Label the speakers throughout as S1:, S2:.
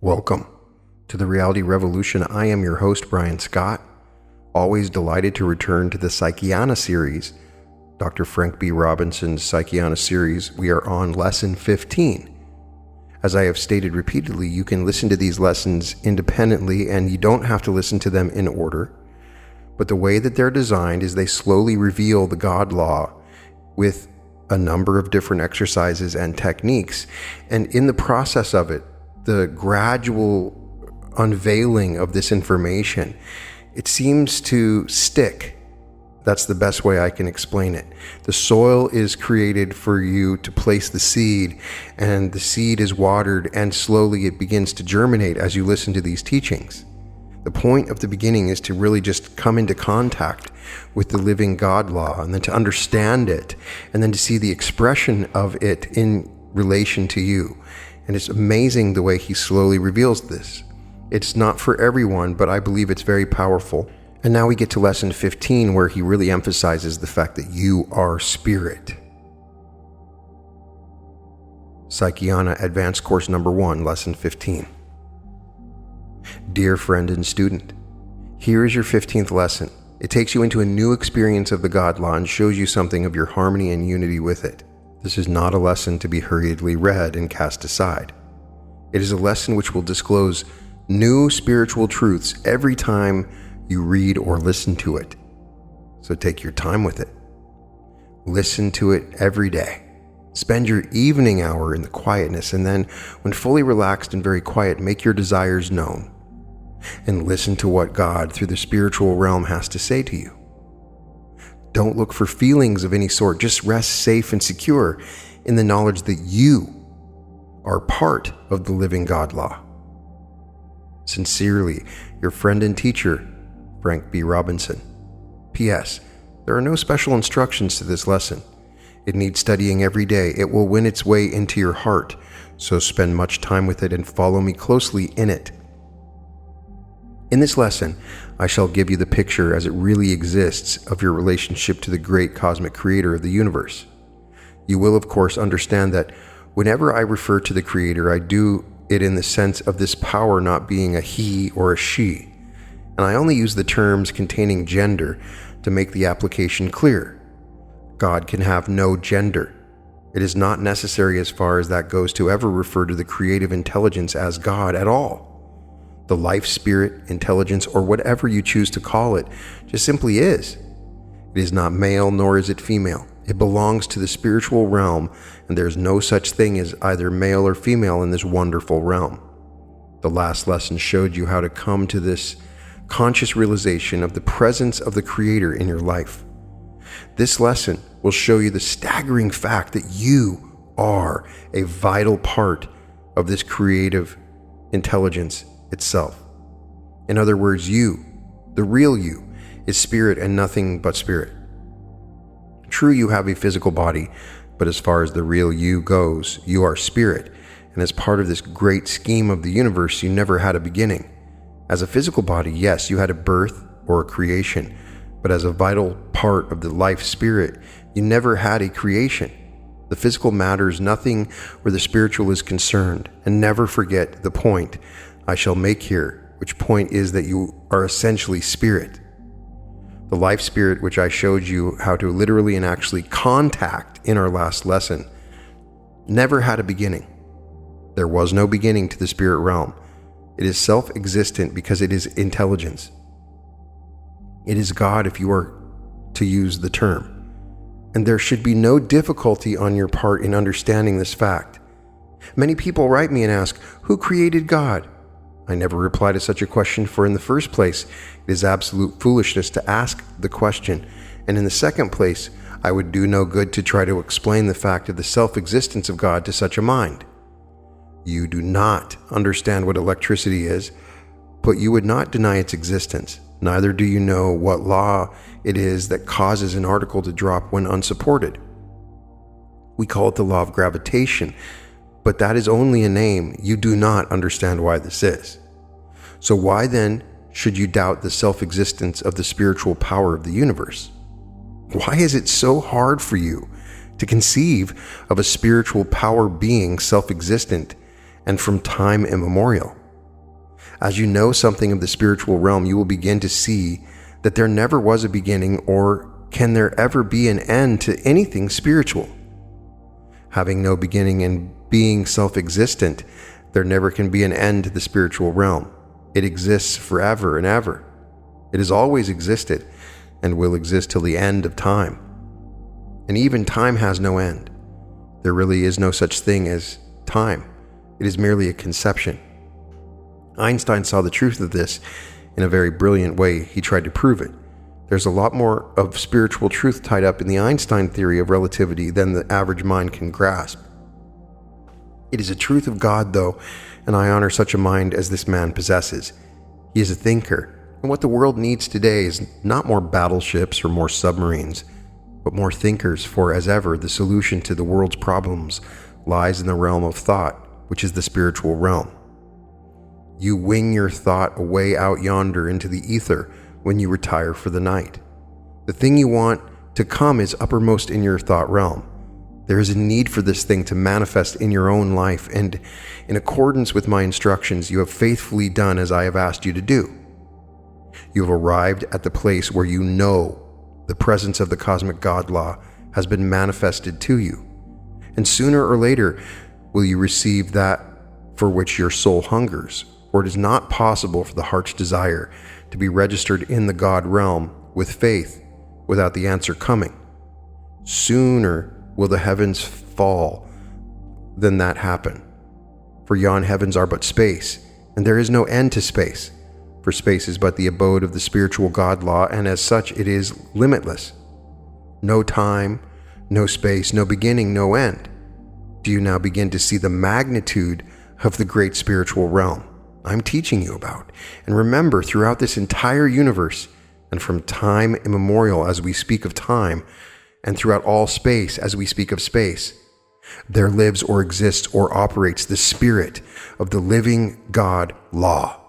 S1: Welcome to the Reality Revolution. I am your host, Brian Scott. Always delighted to return to the Psychiana series, Dr. Frank B. Robinson's Psychiana series. We are on lesson 15. As I have stated repeatedly, you can listen to these lessons independently and you don't have to listen to them in order. But the way that they're designed is they slowly reveal the God law with a number of different exercises and techniques. And in the process of it, the gradual unveiling of this information, it seems to stick. That's the best way I can explain it. The soil is created for you to place the seed, and the seed is watered, and slowly it begins to germinate as you listen to these teachings. The point of the beginning is to really just come into contact with the living God law, and then to understand it, and then to see the expression of it in relation to you. And it's amazing the way he slowly reveals this. It's not for everyone, but I believe it's very powerful. And now we get to lesson 15, where he really emphasizes the fact that you are spirit. Psychiana Advanced Course Number 1, Lesson 15. Dear friend and student, here is your 15th lesson. It takes you into a new experience of the God law and shows you something of your harmony and unity with it. This is not a lesson to be hurriedly read and cast aside. It is a lesson which will disclose new spiritual truths every time you read or listen to it. So take your time with it. Listen to it every day. Spend your evening hour in the quietness, and then, when fully relaxed and very quiet, make your desires known. And listen to what God, through the spiritual realm, has to say to you. Don't look for feelings of any sort. Just rest safe and secure in the knowledge that you are part of the living God law. Sincerely, your friend and teacher, Frank B. Robinson. P.S. There are no special instructions to this lesson. It needs studying every day. It will win its way into your heart, so spend much time with it and follow me closely in it. In this lesson, I shall give you the picture as it really exists of your relationship to the great cosmic creator of the universe. You will, of course, understand that whenever I refer to the creator, I do it in the sense of this power not being a he or a she. And I only use the terms containing gender to make the application clear. God can have no gender. It is not necessary, as far as that goes, to ever refer to the creative intelligence as God at all. The life, spirit, intelligence, or whatever you choose to call it, just simply is. It is not male, nor is it female. It belongs to the spiritual realm, and there is no such thing as either male or female in this wonderful realm. The last lesson showed you how to come to this conscious realization of the presence of the Creator in your life. This lesson will show you the staggering fact that you are a vital part of this creative intelligence itself. In other words, you, the real you, is spirit and nothing but spirit. True, you have a physical body, but as far as the real you goes, you are spirit, and as part of this great scheme of the universe, you never had a beginning. As a physical body, yes, you had a birth or a creation, but as a vital part of the life spirit, you never had a creation. The physical matters nothing where the spiritual is concerned, and never forget the point I shall make here, which point is that you are essentially spirit. The life spirit, which I showed you how to literally and actually contact in our last lesson, never had a beginning. There was no beginning to the spirit realm. It is self-existent because it is intelligence. It is God, if you are to use the term. And there should be no difficulty on your part in understanding this fact. Many people write me and ask, who created God? I never reply to such a question, for in the first place, it is absolute foolishness to ask the question, and in the second place, I would do no good to try to explain the fact of the self-existence of God to such a mind. You do not understand what electricity is, but you would not deny its existence. Neither do you know what law it is that causes an article to drop when unsupported. We call it the law of gravitation, but that is only a name. You do not understand why this is. So why then should you doubt the self-existence of the spiritual power of the universe? Why is it so hard for you to conceive of a spiritual power being self-existent and from time immemorial? As you know something of the spiritual realm, you will begin to see that there never was a beginning, or can there ever be an end to anything spiritual. Having no beginning and being self-existent, there never can be an end to the spiritual realm. It exists forever and ever. It has always existed and will exist till the end of time. And even time has no end. There really is no such thing as time. It is merely a conception. Einstein saw the truth of this in a very brilliant way. He tried to prove it. There's a lot more of spiritual truth tied up in the Einstein theory of relativity than the average mind can grasp. It is a truth of God, though, and I honor such a mind as this man possesses. He is a thinker, and what the world needs today is not more battleships or more submarines, but more thinkers, for as ever, the solution to the world's problems lies in the realm of thought, which is the spiritual realm. You wing your thought away out yonder into the ether when you retire for the night. The thing you want to come is uppermost in your thought realm. There is a need for this thing to manifest in your own life, and in accordance with my instructions, you have faithfully done as I have asked you to do. You have arrived at the place where you know the presence of the cosmic God law has been manifested to you, and sooner or later will you receive that for which your soul hungers, for it is not possible for the heart's desire to be registered in the God realm with faith without the answer coming. Sooner will the heavens fall than that happen. For yon heavens are but space, and there is no end to space. For space is but the abode of the spiritual God law, and as such it is limitless. No time, no space, no beginning, no end. Do you now begin to see the magnitude of the great spiritual realm I'm teaching you about? And remember, throughout this entire universe, and from time immemorial as we speak of time, and throughout all space as we speak of space, there lives or exists or operates the spirit of the living God law,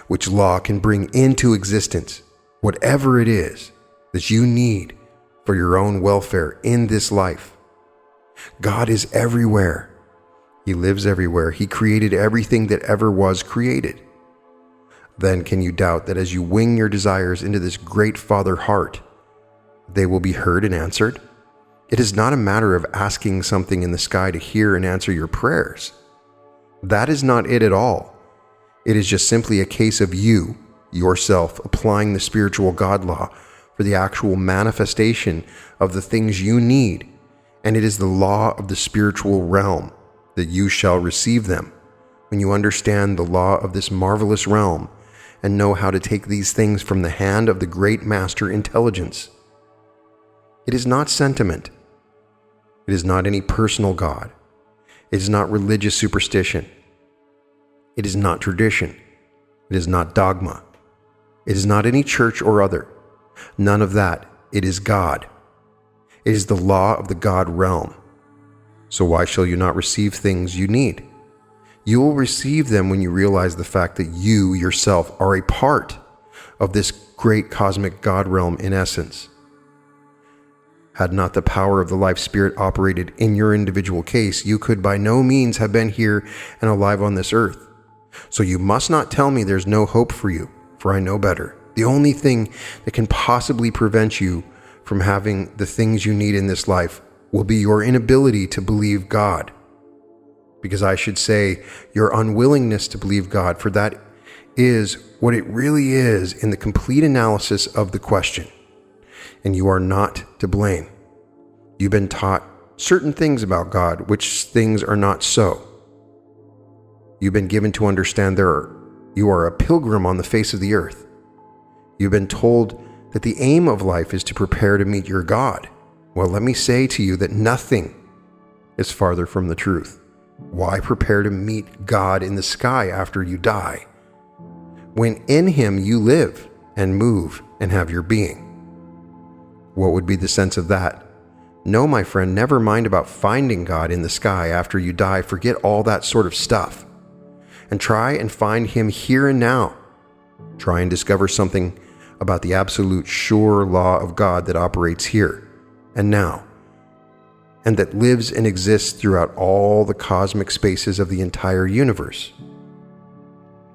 S1: which law can bring into existence whatever it is that you need for your own welfare in this life. God is everywhere. He lives everywhere. He created everything that ever was created. Then can you doubt that as you wing your desires into this great Father heart, they will be heard and answered? It is not a matter of asking something in the sky to hear and answer your prayers. That is not it at all. It is just simply a case of you, yourself, applying the spiritual God law for the actual manifestation of the things you need, and it is the law of the spiritual realm that you shall receive them. When you understand the law of this marvelous realm and know how to take these things from the hand of the great master intelligence. It is not sentiment. It is not any personal God. It is not religious superstition. It is not tradition. It is not dogma. It is not any church or other. None of that. It is God. It is the law of the God realm. So why shall you not receive things you need? You will receive them when you realize the fact that you yourself are a part of this great cosmic God realm in essence. Had not the power of the life spirit operated in your individual case, you could by no means have been here and alive on this earth. So you must not tell me there's no hope for you, for I know better. The only thing that can possibly prevent you from having the things you need in this life will be your inability to believe God. Because I should say your unwillingness to believe God, for that is what it really is in the complete analysis of the question. And you are not to blame. You've been taught certain things about God, which things are not so. You've been given to understand you are a pilgrim on the face of the earth. You've been told that the aim of life is to prepare to meet your God. Well, let me say to you that nothing is farther from the truth. Why prepare to meet God in the sky after you die, when in Him you live and move and have your being? What would be the sense of that? No, my friend, never mind about finding God in the sky after you die. Forget all that sort of stuff. And try and find Him here and now. Try and discover something about the absolute sure law of God that operates here and now, and that lives and exists throughout all the cosmic spaces of the entire universe.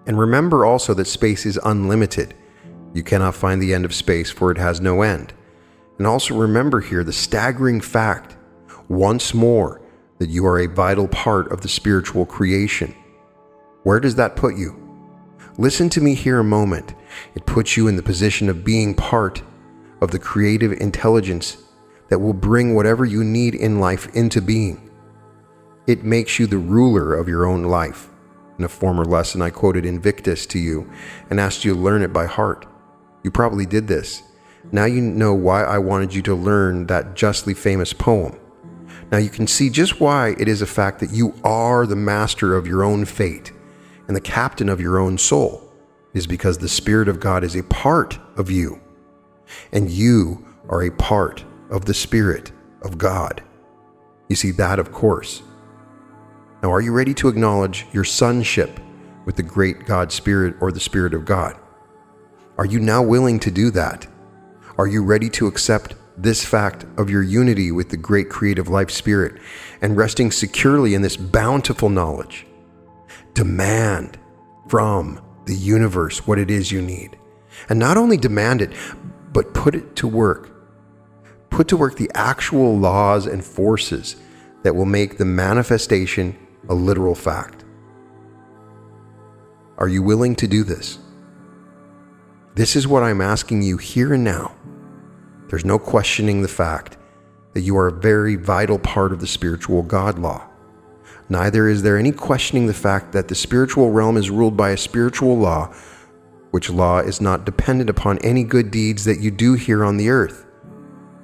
S1: And remember also that space is unlimited. You cannot find the end of space, for it has no end. And also remember here the staggering fact, once more, that you are a vital part of the spiritual creation. Where does that put you? Listen to me here a moment. It puts you in the position of being part of the creative intelligence that will bring whatever you need in life into being. It makes you the ruler of your own life. In a former lesson, I quoted Invictus to you and asked you to learn it by heart. You probably did this. Now you know why I wanted you to learn that justly famous poem. Now you can see just why it is a fact that you are the master of your own fate and the captain of your own soul. It is because the Spirit of God is a part of you, and you are a part of the Spirit of God. You see that, of course. Now, are you ready to acknowledge your sonship with the great God Spirit or the Spirit of God? Are you now willing to do that? Are you ready to accept this fact of your unity with the great creative life spirit and resting securely in this bountiful knowledge? Demand from the universe what it is you need. And not only demand it, but put it to work. Put to work the actual laws and forces that will make the manifestation a literal fact. Are you willing to do this? This is what I'm asking you here and now. There's no questioning the fact that you are a very vital part of the spiritual God law. Neither is there any questioning the fact that the spiritual realm is ruled by a spiritual law, which law is not dependent upon any good deeds that you do here on the earth.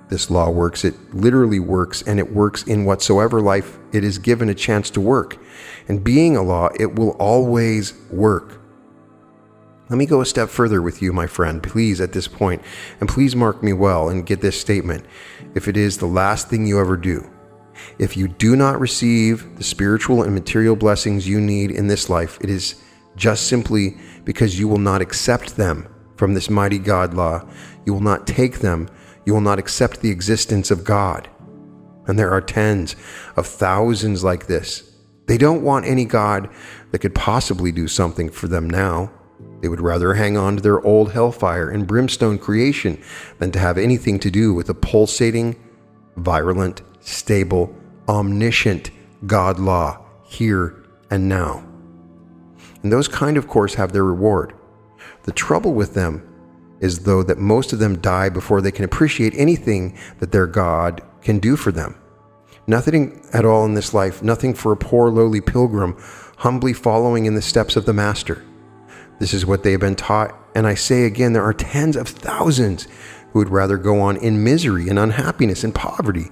S1: This law works, it literally works, and it works in whatsoever life it is given a chance to work. And being a law, it will always work. Let me go a step further with you, my friend, please, at this point, and please mark me well and get this statement. If it is the last thing you ever do, if you do not receive the spiritual and material blessings you need in this life, it is just simply because you will not accept them from this mighty God law. You will not take them. You will not accept the existence of God. And there are tens of thousands like this. They don't want any God that could possibly do something for them now. They would rather hang on to their old hellfire and brimstone creation than to have anything to do with a pulsating, virulent, stable, omniscient God law here and now. And those kind, of course, have their reward. The trouble with them is, though, that most of them die before they can appreciate anything that their God can do for them. Nothing at all in this life, nothing for a poor lowly pilgrim humbly following in the steps of the Master. This is what they have been taught, and I say again, there are tens of thousands who would rather go on in misery and unhappiness and poverty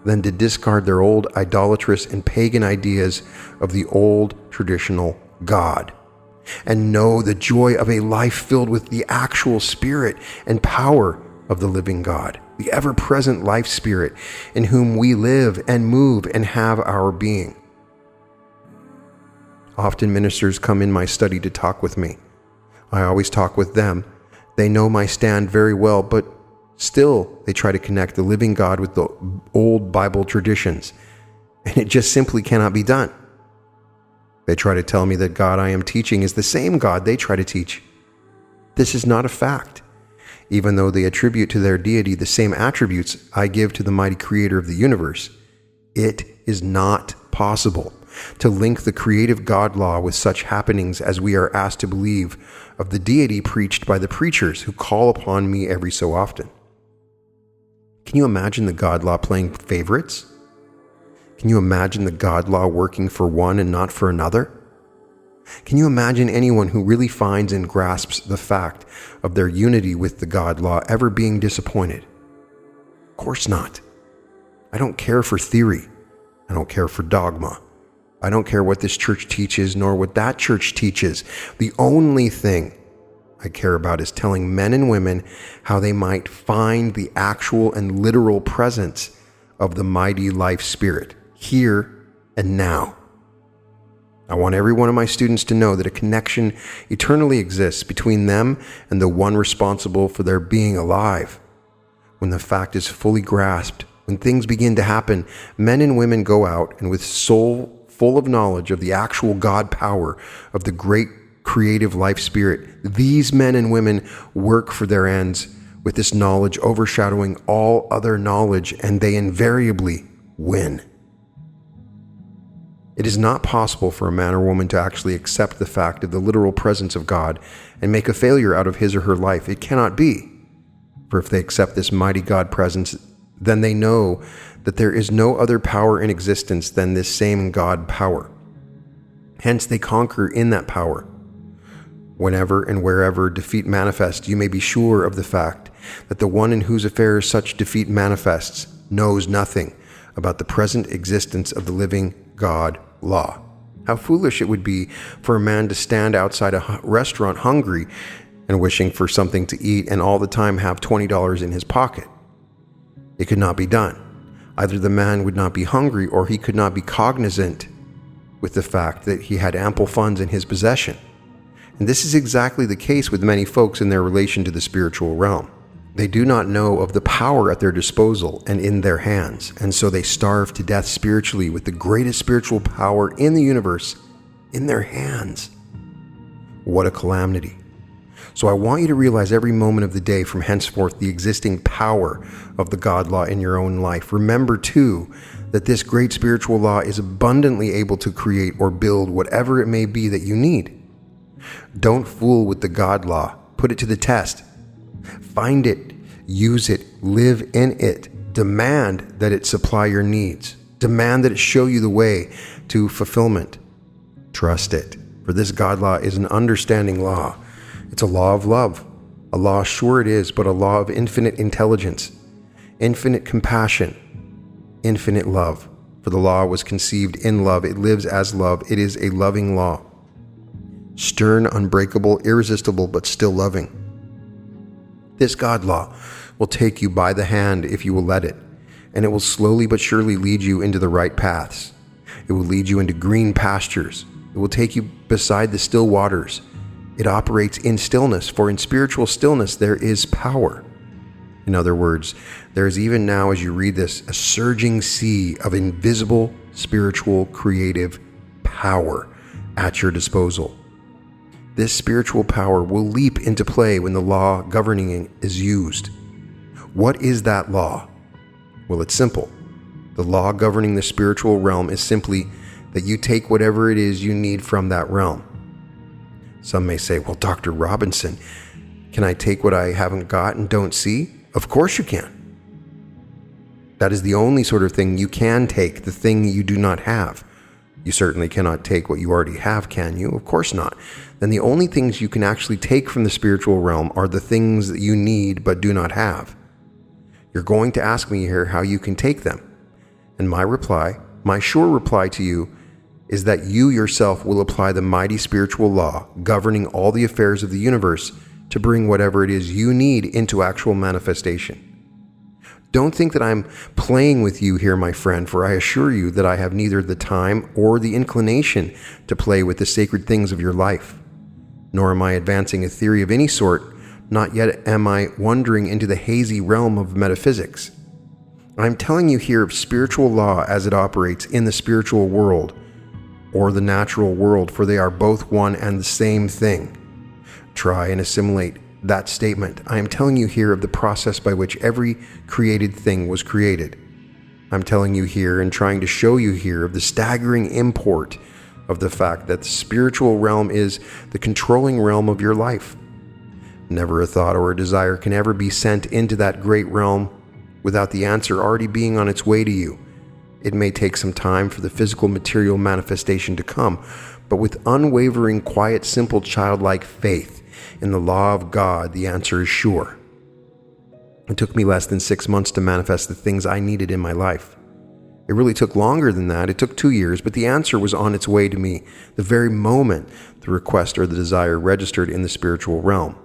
S1: than to discard their old idolatrous and pagan ideas of the old traditional God and know the joy of a life filled with the actual spirit and power of the living God, the ever-present life spirit in whom we live and move and have our being. Often ministers come in my study to talk with me. I always talk with them. They know my stand very well, but still they try to connect the living God with the old Bible traditions, and it just simply cannot be done. They try to tell me that God I am teaching is the same God they try to teach. This is not a fact, even though they attribute to their deity the same attributes I give to the mighty creator of the universe. It is not possible to link the creative God law with such happenings as we are asked to believe of the deity preached by the preachers who call upon me every so often. Can you imagine the God law playing favorites? Can you imagine the God law working for one and not for another? Can you imagine anyone who really finds and grasps the fact of their unity with the God law ever being disappointed? Of course not. I don't care for theory. I don't care for dogma. I don't care what this church teaches nor what that church teaches. The only thing I care about is telling men and women how they might find the actual and literal presence of the mighty life spirit here and now. I want every one of my students to know that a connection eternally exists between them and the one responsible for their being alive. When the fact is fully grasped, when things begin to happen, men and women go out and with soul full of knowledge of the actual God power of the great creative life spirit. These men and women work for their ends with this knowledge overshadowing all other knowledge, and they invariably win. It is not possible for a man or woman to actually accept the fact of the literal presence of God and make a failure out of his or her life. It cannot be. For if they accept this mighty God presence, then they know that there is no other power in existence than this same God power. Hence they conquer in that power. Whenever and wherever defeat manifests, you may be sure of the fact that the one in whose affairs such defeat manifests knows nothing about the present existence of the living God law. How foolish it would be for a man to stand outside a restaurant hungry and wishing for something to eat and all the time have $20 in his pocket. It could not be done. Either the man would not be hungry or he could not be cognizant with the fact that he had ample funds in his possession. And this is exactly the case with many folks in their relation to the spiritual realm. They do not know of the power at their disposal and in their hands, and so they starve to death spiritually with the greatest spiritual power in the universe in their hands. What a calamity. So I want you to realize every moment of the day from henceforth the existing power of the God law in your own life. Remember too that this great spiritual law is abundantly able to create or build whatever it may be that you need. Don't fool with the God law. Put it to the test. Find it, use it, live in it. Demand that it supply your needs. Demand that it show you the way to fulfillment. Trust it, for this God law is an understanding law. It's a law of love. A law, sure it is, but a law of infinite intelligence, infinite compassion, infinite love. For the law was conceived in love. It lives as love. It is a loving law. Stern, unbreakable, irresistible, but still loving. This God law will take you by the hand if you will let it, and it will slowly but surely lead you into the right paths. It will lead you into green pastures. It will take you beside the still waters. It operates in stillness, for in spiritual stillness there is power. In other words, there is even now, as you read this, a surging sea of invisible, spiritual, creative power at your disposal. This spiritual power will leap into play when the law governing it is used. What is that law? Well, it's simple. The law governing the spiritual realm is simply that you take whatever it is you need from that realm. Some may say, well, Dr. Robinson, can I take what I haven't got and don't see? Of course you can. That is the only sort of thing you can take, the thing you do not have. You certainly cannot take what you already have, can you? Of course not. Then the only things you can actually take from the spiritual realm are the things that you need but do not have. You're going to ask me here how you can take them. And my reply, my sure reply to you, is that you yourself will apply the mighty spiritual law governing all the affairs of the universe to bring whatever it is you need into actual manifestation. Don't think that I'm playing with you here, my friend, for I assure you that I have neither the time or the inclination to play with the sacred things of your life. Nor am I advancing a theory of any sort, not yet am I wandering into the hazy realm of metaphysics. I'm telling you here of spiritual law as it operates in the spiritual world, or the natural world, for they are both one and the same thing. Try and assimilate that statement. I am telling you here of the process by which every created thing was created. I'm telling you here and trying to show you here of the staggering import of the fact that the spiritual realm is the controlling realm of your life. Never a thought or a desire can ever be sent into that great realm without the answer already being on its way to you. It may take some time for the physical material manifestation to come, but with unwavering, quiet, simple, childlike faith in the law of God, the answer is sure. It took me less than 6 months to manifest the things I needed in my life. It really took longer than that. It took 2 years, but the answer was on its way to me the very moment the request or the desire registered in the spiritual realm.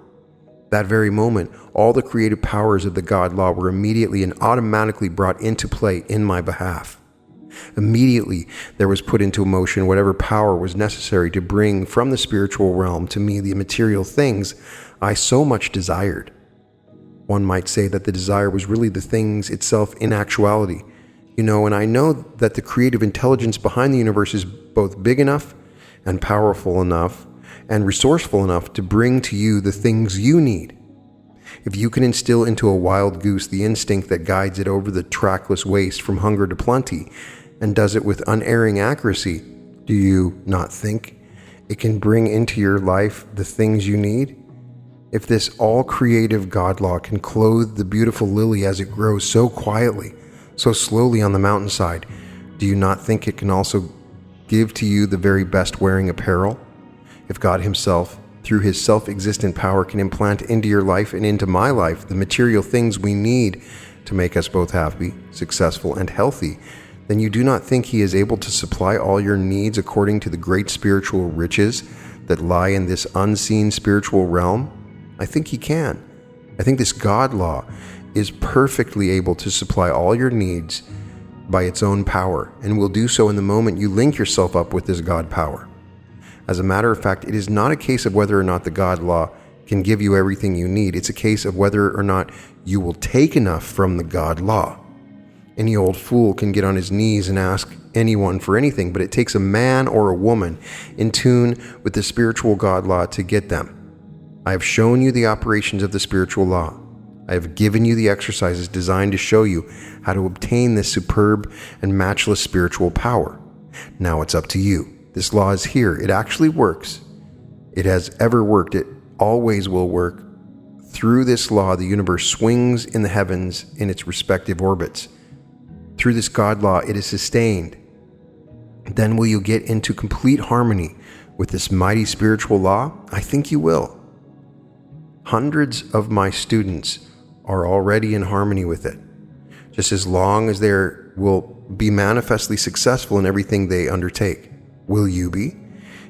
S1: That very moment, all the creative powers of the God law were immediately and automatically brought into play in my behalf. Immediately, there was put into motion whatever power was necessary to bring from the spiritual realm to me the material things I so much desired. One might say that the desire was really the things itself in actuality. And I know that the creative intelligence behind the universe is both big enough and powerful enough and resourceful enough to bring to you the things you need. If you can instill into a wild goose the instinct that guides it over the trackless waste from hunger to plenty, and does it with unerring accuracy, do you not think it can bring into your life the things you need? If this all-creative God law can clothe the beautiful lily as it grows so quietly, so slowly on the mountainside, do you not think it can also give to you the very best wearing apparel? If God himself, through his self-existent power, can implant into your life and into my life the material things we need to make us both happy, successful, and healthy, then you do not think he is able to supply all your needs according to the great spiritual riches that lie in this unseen spiritual realm? I think he can. I think this God law is perfectly able to supply all your needs by its own power, and will do so in the moment you link yourself up with this God power. As a matter of fact, it is not a case of whether or not the God law can give you everything you need. It's a case of whether or not you will take enough from the God law. Any old fool can get on his knees and ask anyone for anything, but it takes a man or a woman in tune with the spiritual God law to get them. I have shown you the operations of the spiritual law. I have given you the exercises designed to show you how to obtain this superb and matchless spiritual power. Now it's up to you. This law is here. It actually works. It has ever worked. It always will work. Through this law, the universe swings in the heavens in its respective orbits. Through this God law, it is sustained. Then will you get into complete harmony with this mighty spiritual law? I think you will. Hundreds of my students are already in harmony with it, just as long as they will be manifestly successful in everything they undertake. Will you be?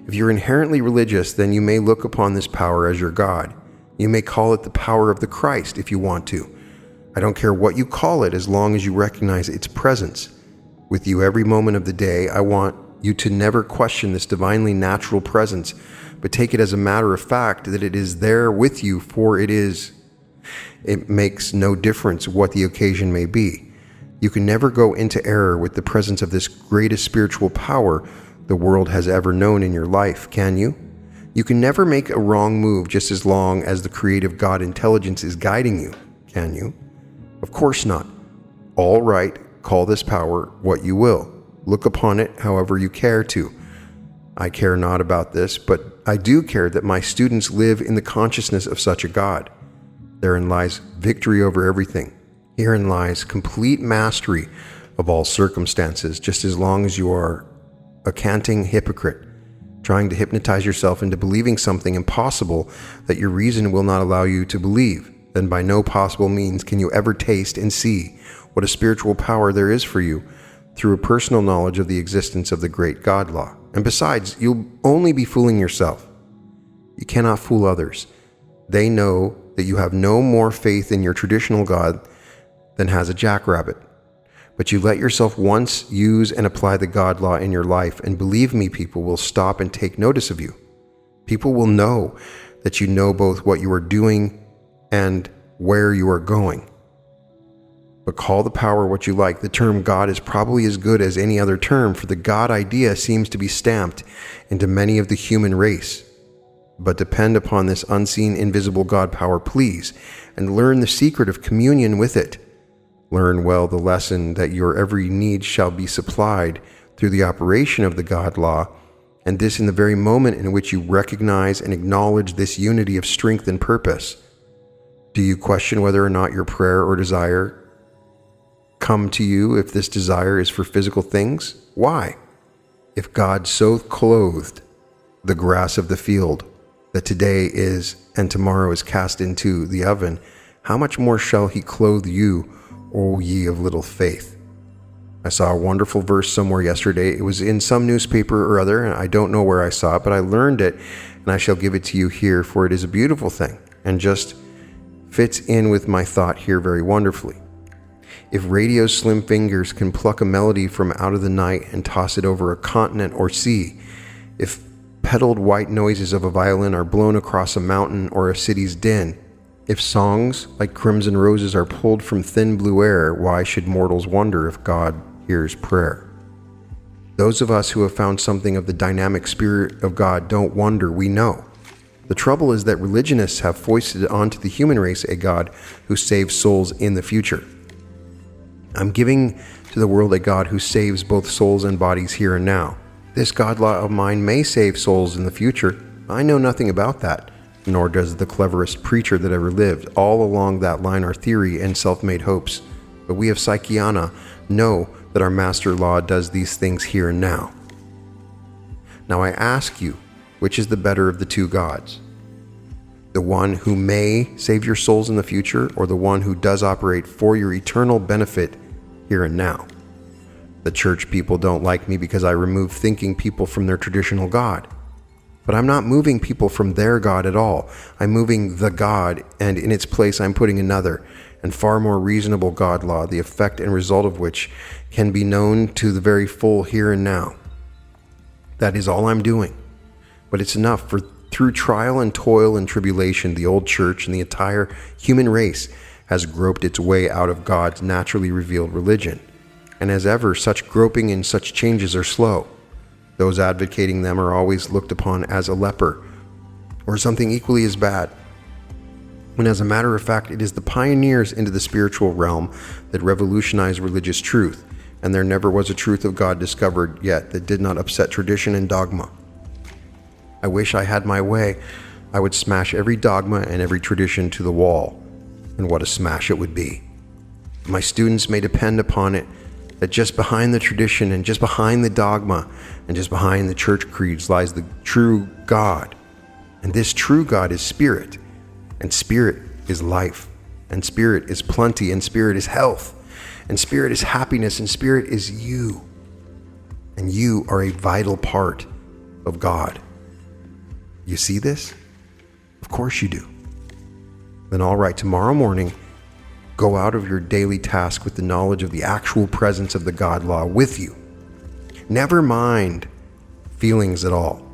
S1: If you're inherently religious, then you may look upon this power as your God. You may call it the power of the Christ if you want to. I don't care what you call it as long as you recognize its presence with you every moment of the day. I want you to never question this divinely natural presence, but take it as a matter of fact that it is there with you, for it is. It makes no difference what the occasion may be. You can never go into error with the presence of this greatest spiritual power the world has ever known in your life, can you? You can never make a wrong move just as long as the creative God intelligence is guiding you, can you? Of course not. All right, call this power what you will. Look upon it however you care to. I care not about this, but I do care that my students live in the consciousness of such a God. Therein lies victory over everything. Herein lies complete mastery of all circumstances, just as long as you are a canting hypocrite, trying to hypnotize yourself into believing something impossible that your reason will not allow you to believe. Then by no possible means can you ever taste and see what a spiritual power there is for you through a personal knowledge of the existence of the great God law. And besides, you'll only be fooling yourself. You cannot fool others. They know that you have no more faith in your traditional God than has a jackrabbit. But you let yourself once use and apply the God law in your life, and believe me, people will stop and take notice of you. People will know that you know both what you are doing and where you are going. But call the power what you like. The term God is probably as good as any other term, for the God idea seems to be stamped into many of the human race. But depend upon this unseen, invisible God power, please, and learn the secret of communion with it. Learn well the lesson that your every need shall be supplied through the operation of the God law, and this in the very moment in which you recognize and acknowledge this unity of strength and purpose. Do you question whether or not your prayer or desire come to you if this desire is for physical things? Why? If God so clothed the grass of the field that today is and tomorrow is cast into the oven, how much more shall he clothe you, O ye of little faith? I saw a wonderful verse somewhere yesterday. It was in some newspaper or other, and I don't know where I saw it, but I learned it, and I shall give it to you here, for it is a beautiful thing, and just fits in with my thought here very wonderfully. If radio's slim fingers can pluck a melody from out of the night and toss it over a continent or sea, if pedaled white noises of a violin are blown across a mountain or a city's din, if songs like crimson roses are pulled from thin blue air, why should mortals wonder if God hears prayer? Those of us who have found something of the dynamic spirit of God don't wonder, we know. The trouble is that religionists have foisted onto the human race a God who saves souls in the future. I'm giving to the world a God who saves both souls and bodies here and now. This God law of mine may save souls in the future. I know nothing about that, nor does the cleverest preacher that ever lived. All along that line are theory and self-made hopes. But we of Psychiana know that our master law does these things here and now. Now I ask you, which is the better of the two gods? The one who may save your souls in the future, or the one who does operate for your eternal benefit here and now? The church people don't like me because I remove thinking people from their traditional God. But I'm not moving people from their God at all. I'm moving the God, and in its place I'm putting another and far more reasonable God law, the effect and result of which can be known to the very full here and now. That is all I'm doing. But it's enough, for through trial and toil and tribulation, the old church and the entire human race has groped its way out of God's naturally revealed religion. And as ever, such groping and such changes are slow. Those advocating them are always looked upon as a leper or something equally as bad, when as a matter of fact, it is the pioneers into the spiritual realm that revolutionized religious truth, and there never was a truth of God discovered yet that did not upset tradition and dogma. I wish I had my way. I would smash every dogma and every tradition to the wall, and what a smash it would be. My students may depend upon it that just behind the tradition and just behind the dogma and just behind the church creeds lies the true God. And this true God is spirit, and spirit is life, and spirit is plenty, and spirit is health, and spirit is happiness, and spirit is you. And you are a vital part of God. You see this? Of course you do. Then all right, tomorrow morning, go out of your daily task with the knowledge of the actual presence of the God law with you. Never mind feelings at all.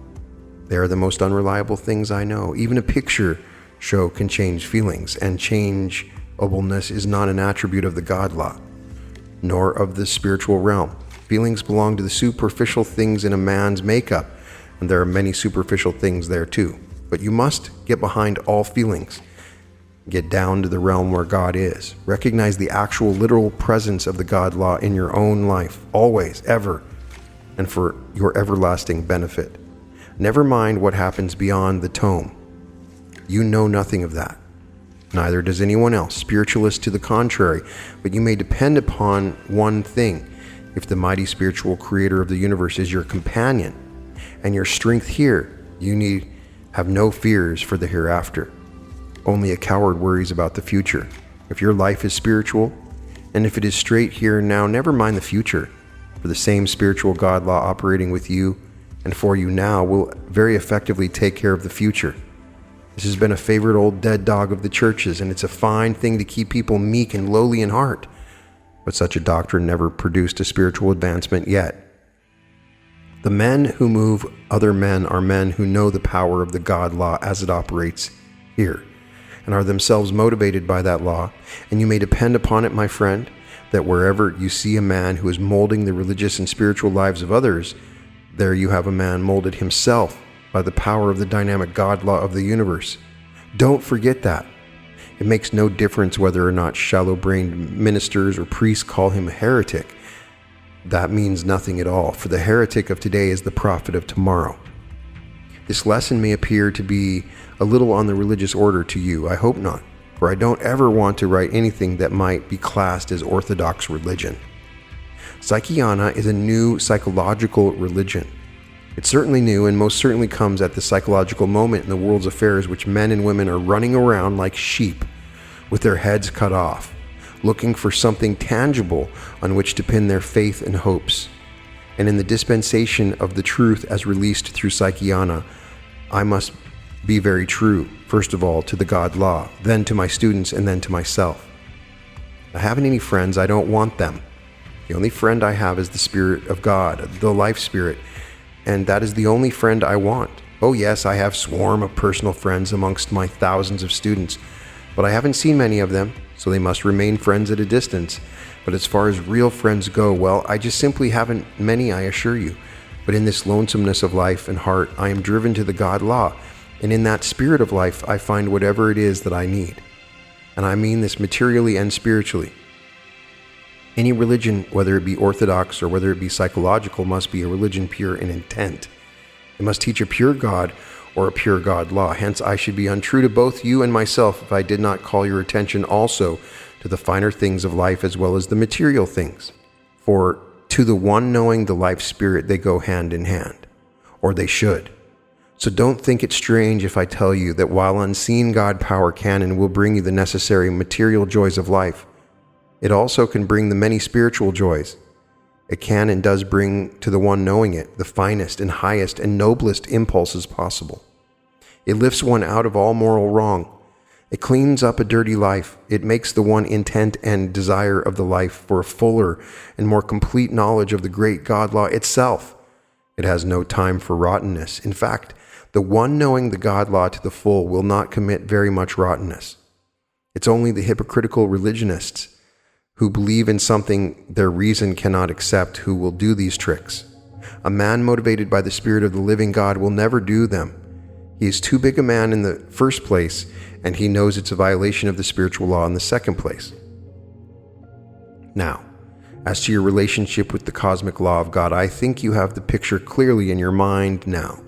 S1: They are the most unreliable things I know. Even a picture show can change feelings, and changeableness is not an attribute of the God law, nor of the spiritual realm. Feelings belong to the superficial things in a man's makeup, and there are many superficial things there too. But you must get behind all feelings. Get down to the realm where God is. Recognize the actual literal presence of the God law in your own life, always, ever, and for your everlasting benefit. Never mind what happens beyond the tome. You know nothing of that. Neither does anyone else, spiritualist to the contrary, but you may depend upon one thing. If the mighty spiritual creator of the universe is your companion and your strength here, you need have no fears for the hereafter. Only a coward worries about the future. If your life is spiritual, and if it is straight here and now, never mind the future, for the same spiritual God law operating with you and for you now will very effectively take care of the future. This has been a favorite old dead dog of the churches, and it's a fine thing to keep people meek and lowly in heart. But such a doctrine never produced a spiritual advancement yet. The men who move other men are men who know the power of the God law as it operates here, and are themselves motivated by that law. And you may depend upon it, my friend, that wherever you see a man who is molding the religious and spiritual lives of others, there you have a man molded himself by the power of the dynamic God law of the universe. Don't forget that. It makes no difference whether or not shallow-brained ministers or priests call him a heretic. That means nothing at all, for the heretic of today is the prophet of tomorrow. This lesson may appear to be a little on the religious order to you. I hope not, for I don't ever want to write anything that might be classed as orthodox religion. Psychiana is a new psychological religion. It's certainly new, and most certainly comes at the psychological moment in the world's affairs which men and women are running around like sheep with their heads cut off, looking for something tangible on which to pin their faith and hopes. And in the dispensation of the truth as released through Psychiana, I must be very true, first of all, to the God law, then to my students, and then to myself. I haven't any friends. I don't want them. The only friend I have is the Spirit of God, the life spirit, and that is the only friend I want. Oh yes, I have a swarm of personal friends amongst my thousands of students, but I haven't seen many of them, so they must remain friends at a distance. But as far as real friends go, well, I just simply haven't many, I assure you. But in this lonesomeness of life and heart, I am driven to the God law, And in that spirit of life, I find whatever it is that I need. And I mean this materially and spiritually. Any religion, whether it be orthodox or whether it be psychological, must be a religion pure in intent. It must teach a pure God or a pure God law. Hence, I should be untrue to both you and myself if I did not call your attention also to the finer things of life as well as the material things. For to the one knowing the life spirit, they go hand in hand, or they should. So don't think it strange if I tell you that while unseen God power can and will bring you the necessary material joys of life, it also can bring the many spiritual joys. It can and does bring to the one knowing it the finest and highest and noblest impulses possible. It lifts one out of all moral wrong. It cleans up a dirty life. It makes the one intent and desire of the life for a fuller and more complete knowledge of the great God law itself. It has no time for rottenness. In fact, the one knowing the God law to the full will not commit very much rottenness. It's only the hypocritical religionists who believe in something their reason cannot accept who will do these tricks. A man motivated by the Spirit of the living God will never do them. He is too big a man in the first place, and he knows it's a violation of the spiritual law in the second place. Now, as to your relationship with the cosmic law of God, I think you have the picture clearly in your mind now.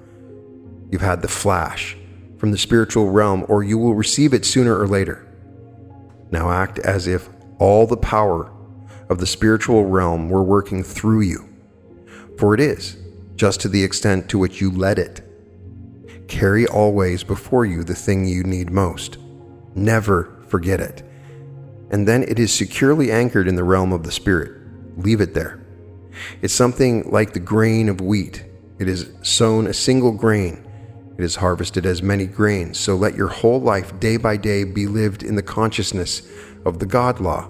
S1: You've had the flash from the spiritual realm, or you will receive it sooner or later. Now act as if all the power of the spiritual realm were working through you. For it is, just to the extent to which you let it. Carry always before you the thing you need most. Never forget it. And then it is securely anchored in the realm of the Spirit. Leave it there. It's something like the grain of wheat. It is sown a single grain. It is harvested as many grains. So let your whole life, day by day, be lived in the consciousness of the God law.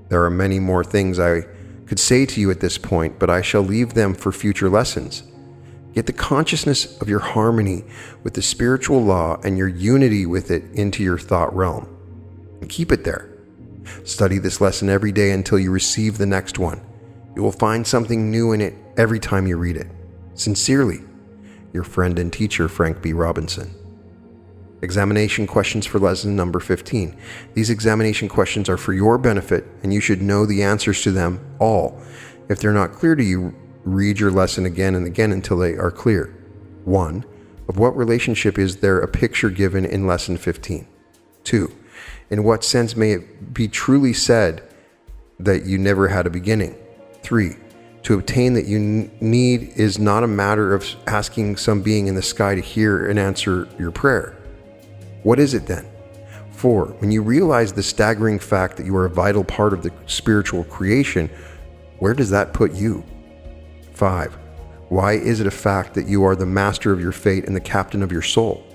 S1: There are many more things I could say to you at this point, but I shall leave them for future lessons. Get the consciousness of your harmony with the spiritual law and your unity with it into your thought realm. And keep it there. Study this lesson every day until you receive the next one. You will find something new in it every time you read it. Sincerely, your friend and teacher, Frank B. Robinson. Examination questions for lesson number 15. These examination questions are for your benefit, and you should know the answers to them all. If they're not clear to you, read your lesson again and again until they are clear. 1. Of what relationship is there a picture given in lesson 15? 2. In what sense may it be truly said that you never had a beginning? 3. To obtain that you need is not a matter of asking some being in the sky to hear and answer your prayer. What is it then? 4. When you realize the staggering fact that you are a vital part of the spiritual creation, where does that put you? 5. Why is it a fact that you are the master of your fate and the captain of your soul?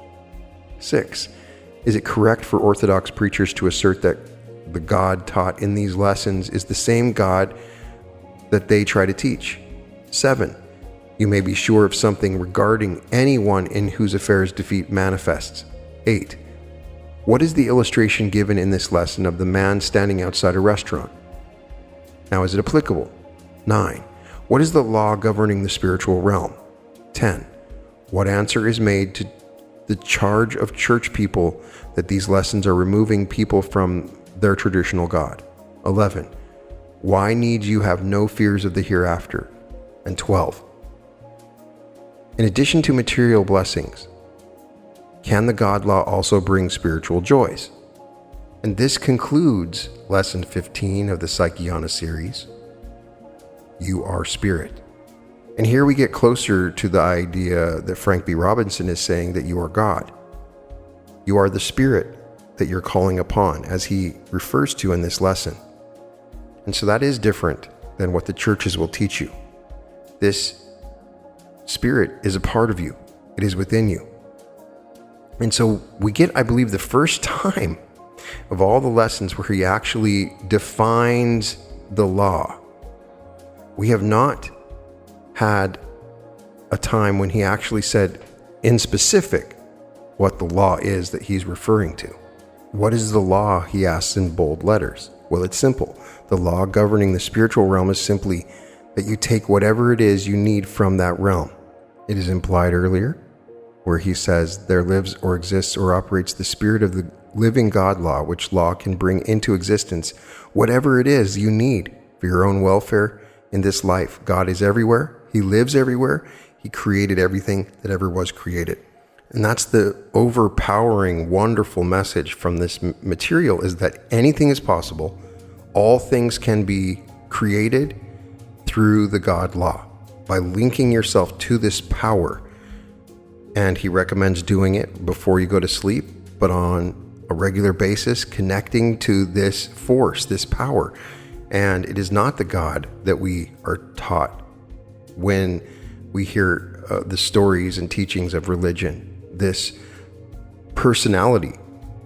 S1: 6. Is it correct for Orthodox preachers to assert that the God taught in these lessons is the same God that they try to teach? 7. You may be sure of something regarding anyone in whose affairs defeat manifests. 8. What is the illustration given in this lesson of the man standing outside a restaurant? Now, is it applicable? 9. What is the law governing the spiritual realm? 10. What answer is made to the charge of church people that these lessons are removing people from their traditional God? 11. Why need you have no fears of the hereafter? And 12. In addition to material blessings, can the God law also bring spiritual joys? And this concludes lesson 15 of the Psychiana series. You are spirit. And here we get closer to the idea that Frank B. Robinson is saying that you are God. You are the spirit that you're calling upon, as he refers to in this lesson. And so that is different than what the churches will teach you. This spirit is a part of you. It is within you. And so we get, I believe, the first time of all the lessons where he actually defines the law. We have not had a time when he actually said in specific what the law is that he's referring to. What is the law, he asks in bold letters? Well, it's simple. The law governing the spiritual realm is simply that you take whatever it is you need from that realm. It is implied earlier. where he says, there lives or exists or operates the spirit of the living God law, which law can bring into existence whatever it is you need for your own welfare in this life. God is everywhere. He lives everywhere. He created everything that ever was created. And that's the overpowering, wonderful message from this material, is that anything is possible. All things can be created through the God law by linking yourself to this power. And he recommends doing it before you go to sleep, but on a regular basis, connecting to this force, this power. And it is not the God that we are taught when we hear the stories and teachings of religion. This personality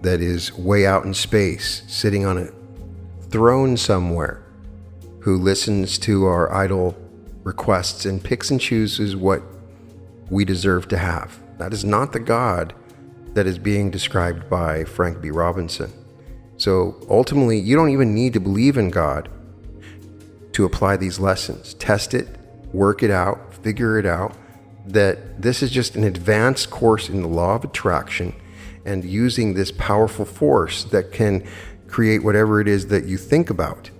S1: that is way out in space, sitting on a throne somewhere, who listens to our idle requests and picks and chooses what we deserve to have. That is not the God that is being described by Frank B. Robinson. So ultimately, you don't even need to believe in God to apply these lessons. Test it, work it out, figure it out, that this is just an advanced course in the law of attraction and using this powerful force that can create whatever it is that you think about.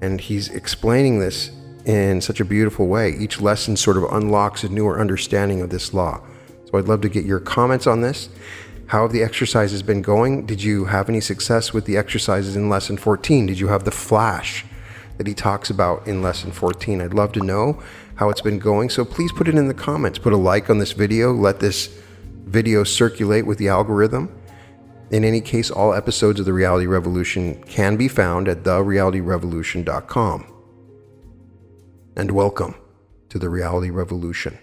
S1: And he's explaining this in such a beautiful way. Each lesson sort of unlocks a newer understanding of this law. So I'd love to get your comments on this. How have the exercises been going? Did you have any success with the exercises in lesson 14? Did you have the flash that he talks about in lesson 14? I'd love to know how it's been going. So please put it in the comments. Put a like on this video. Let this video circulate with the algorithm. In any case, all episodes of The Reality Revolution can be found at therealityrevolution.com. And welcome to The Reality Revolution.